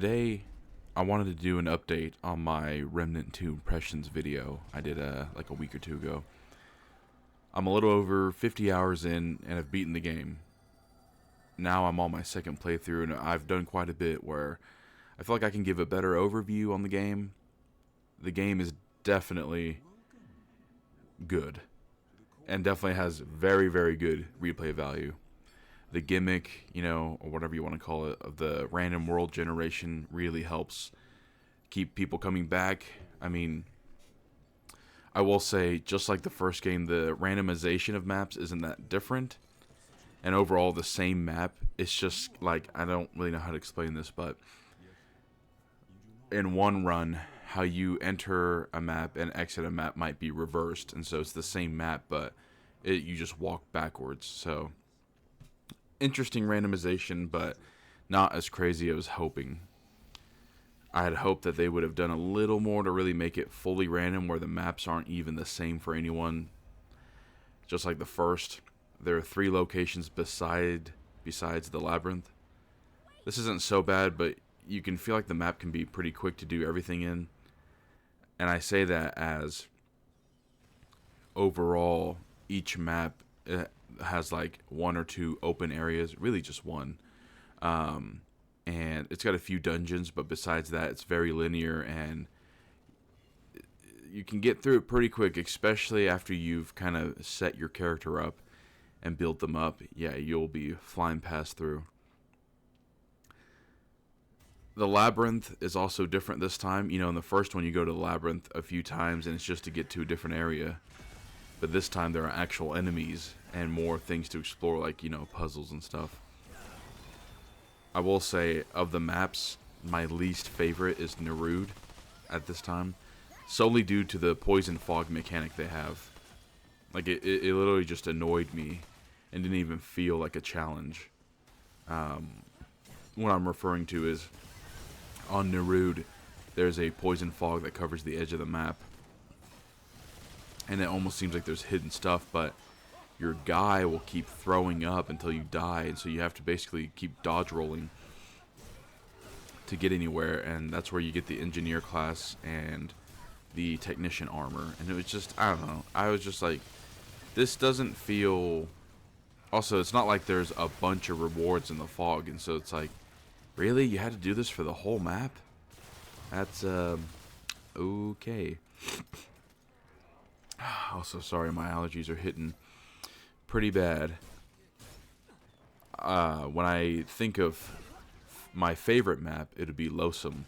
Today, I wanted to do an update on my Remnant II impressions video I did like a week or two ago. I'm a little over 50 hours in and have beaten the game. Now I'm on my second playthrough and I've done quite a bit where I feel like I can give a better overview on the game. The game is definitely good and definitely has very, very good replay value. The gimmick, or whatever you want to call it, of the random world generation really helps keep people coming back. I mean, I will say, just like the first game, the randomization of maps isn't that different. And overall, the same map. It's just, like, I don't really know how to explain this, but in one run, how you enter a map and exit a map might be reversed. And so it's the same map, but you just walk backwards. So interesting randomization, but not as crazy as I was hoping. I had hoped that they would have done a little more to really make it fully random, where the maps aren't even the same for anyone. Just like the first, there are 3 locations besides the labyrinth. This isn't so bad, but you can feel like the map can be pretty quick to do everything in. And I say that as overall, each map has like 1 or 2 open areas, really just one. And it's got a few dungeons, but besides that, it's very linear, and you can get through it pretty quick, especially after you've kind of set your character up and built them up. Yeah, you'll be flying past through. The labyrinth is also different this time. In the first one, you go to the labyrinth a few times, and it's just to get to a different area. But this time, there are actual enemies and more things to explore, like, puzzles and stuff. I will say, of the maps, my least favorite is Nerud at this time, solely due to the poison fog mechanic they have. Like, it literally just annoyed me and didn't even feel like a challenge. What I'm referring to is, on Nerud, there's a poison fog that covers the edge of the map. And it almost seems like there's hidden stuff, but your guy will keep throwing up until you die, and so you have to basically keep dodge rolling to get anywhere, and that's where you get the engineer class and the technician armor. And it was just, I don't know, I was just like, this doesn't feel... Also, it's not like there's a bunch of rewards in the fog, and so it's like, really? You had to do this for the whole map? That's, okay. Also, sorry, my allergies are hitting pretty bad. When I think of my favorite map, it would be Losum.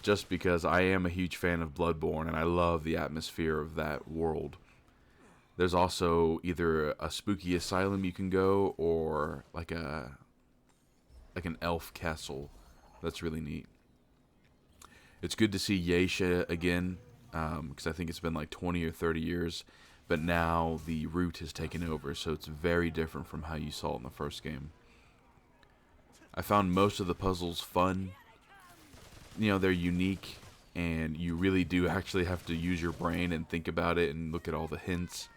Just because I am a huge fan of Bloodborne, and I love the atmosphere of that world. There's also either a spooky asylum you can go, or like an elf castle. That's really neat. It's good to see Yeisha again, because I think it's been like 20 or 30 years, but now the route has taken over, so it's very different from how you saw it in the first game. I found most of the puzzles fun. They're unique, and you really do actually have to use your brain and think about it and look at all the hints.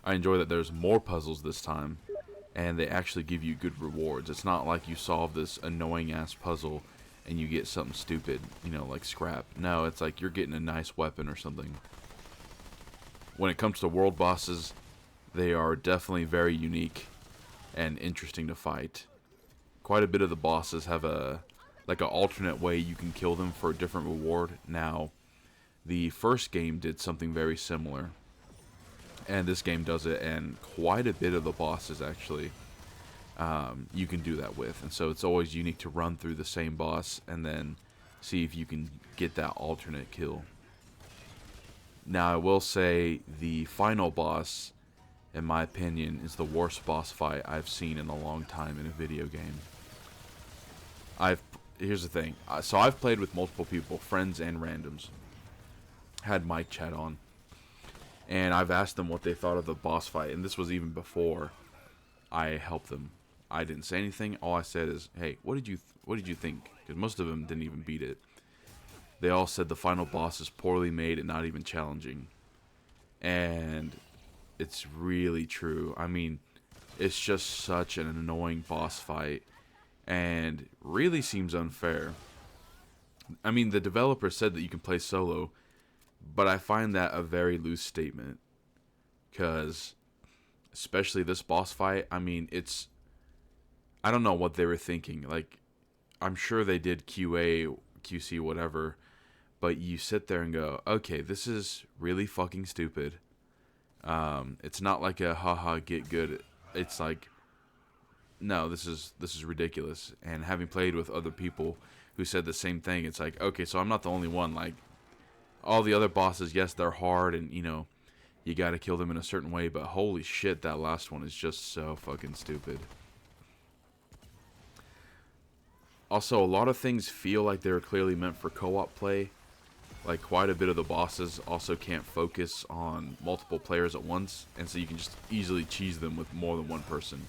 I enjoy that there's more puzzles this time, and they actually give you good rewards. It's not like you solve this annoying-ass puzzle and you get something stupid, like scrap. No, it's like you're getting a nice weapon or something. When it comes to world bosses, they are definitely very unique and interesting to fight. Quite a bit of the bosses have an alternate way you can kill them for a different reward. Now, the first game did something very similar, and this game does it, and quite a bit of the bosses actually you can do that with. And so it's always unique to run through the same boss and then see if you can get that alternate kill. Now, I will say the final boss, in my opinion, is the worst boss fight I've seen in a long time in a video game. Here's the thing. So I've played with multiple people, friends and randoms. Had mic chat on. And I've asked them what they thought of the boss fight, and this was even before I helped them. I didn't say anything. All I said is, "Hey, what did you think?" Because most of them didn't even beat it. They all said the final boss is poorly made and not even challenging. And it's really true. I mean, it's just such an annoying boss fight. and really seems unfair. I mean, the developer said that you can play solo, but I find that a very loose statement, because especially this boss fight, I mean, I don't know what they were thinking. Like, I'm sure they did QA, QC, whatever, but you sit there and go, okay, this is really fucking stupid. It's not like a haha get good. It's like, no, this is ridiculous. And having played with other people who said the same thing, it's like, okay, so I'm not the only one. Like, all the other bosses, yes, they're hard, and you got to kill them in a certain way, but holy shit, that last one is just so fucking stupid. Also, a lot of things feel like they were clearly meant for co-op play. Like, quite a bit of the bosses also can't focus on multiple players at once, and so you can just easily cheese them with more than one person.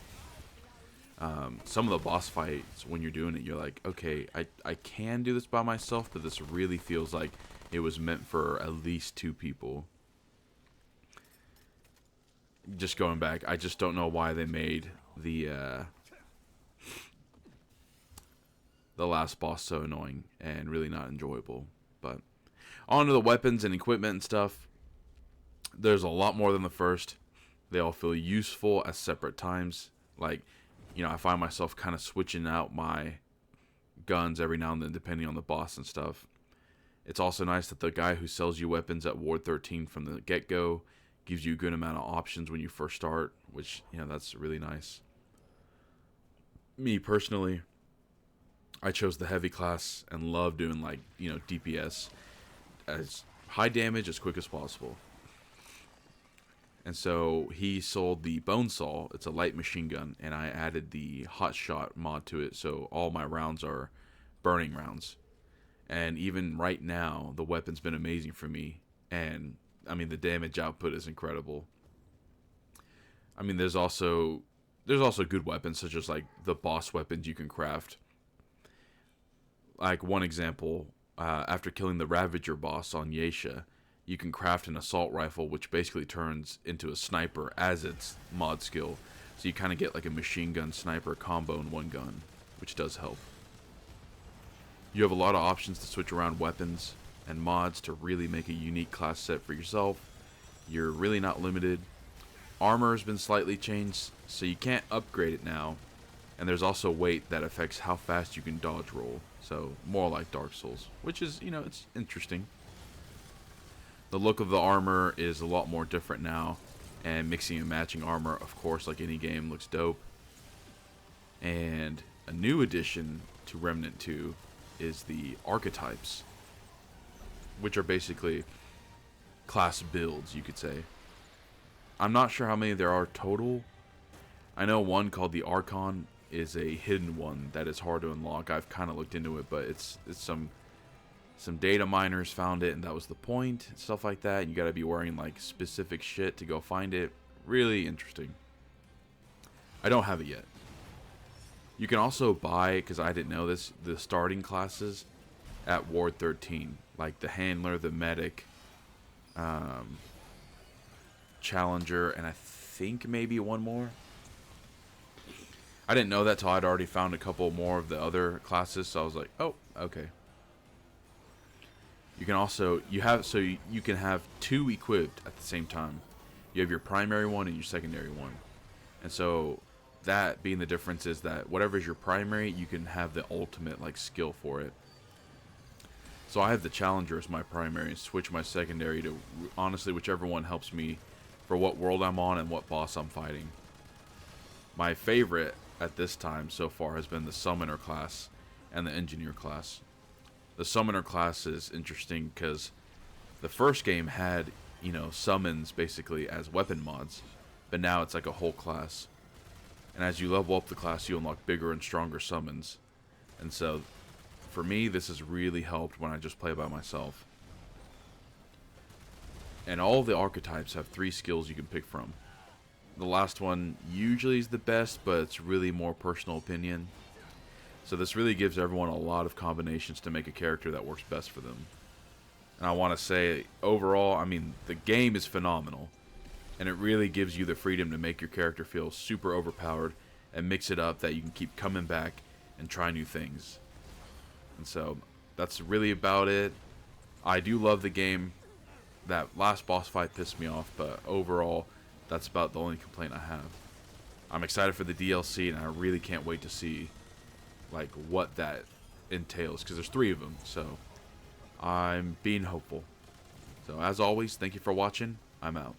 Some of the boss fights, when you're doing it, you're like, okay, I can do this by myself, but this really feels like it was meant for at least 2 people. Just going back, I just don't know why they made the last boss so annoying and really not enjoyable. But on to the weapons and equipment and stuff. There's a lot more than the first. They all feel useful at separate times. Like, I find myself kind of switching out my guns every now and then depending on the boss and stuff. It's also nice that the guy who sells you weapons at Ward 13 from the get-go gives you a good amount of options when you first start, which, that's really nice. Me, personally, I chose the heavy class and love doing, DPS as high damage as quick as possible. And so he sold the Bone Saw. It's a light machine gun, and I added the Hot Shot mod to it, so all my rounds are burning rounds. And even right now, the weapon's been amazing for me, and I mean, the damage output is incredible. I mean, there's also good weapons, such as like the boss weapons you can craft. Like, one example, after killing the Ravager boss on Yesha, you can craft an assault rifle, which basically turns into a sniper as its mod skill. So you kind of get like a machine gun sniper combo in one gun, which does help. You have a lot of options to switch around weapons and mods to really make a unique class set for yourself. You're really not limited. Armor has been slightly changed, so you can't upgrade it now. And there's also weight that affects how fast you can dodge roll. So more like Dark Souls, which is, it's interesting. The look of the armor is a lot more different now, and mixing and matching armor, of course, like any game, looks dope. And a new addition to Remnant 2 is the archetypes, which are basically class builds, you could say. I'm not sure how many there are total. I know one called the Archon is a hidden one that is hard to unlock. I've kind of looked into it, but it's some data miners found it, and that was the point, stuff like that. You got to be wearing like specific shit to go find it. Really interesting. I don't have it yet. You can also buy, because I didn't know this, the starting classes at Ward 13, like the Handler, the Medic, Challenger, and I think maybe one more. I didn't know that till I'd already found a couple more of the other classes, so I was like, oh, okay. You can also, you can have 2 equipped at the same time. You have your primary one and your secondary one. And so that being the difference is that whatever is your primary, you can have the ultimate like skill for it. So I have the Challenger as my primary and switch my secondary to honestly whichever one helps me for what world I'm on and what boss I'm fighting. My favorite at this time so far has been the Summoner class and the Engineer class. The Summoner class is interesting because the first game had, summons basically as weapon mods, but now it's like a whole class. And as you level up the class, you unlock bigger and stronger summons. And so, for me, this has really helped when I just play by myself. And all the archetypes have 3 skills you can pick from. The last one usually is the best, but it's really more personal opinion. So this really gives everyone a lot of combinations to make a character that works best for them. And I want to say, overall, I mean, the game is phenomenal. And it really gives you the freedom to make your character feel super overpowered and mix it up that you can keep coming back and try new things. And so that's really about it. I do love the game. That last boss fight pissed me off, but overall, that's about the only complaint I have. I'm excited for the DLC, and I really can't wait to see like what that entails, because there's 3 of them. So I'm being hopeful. So as always, thank you for watching. I'm out.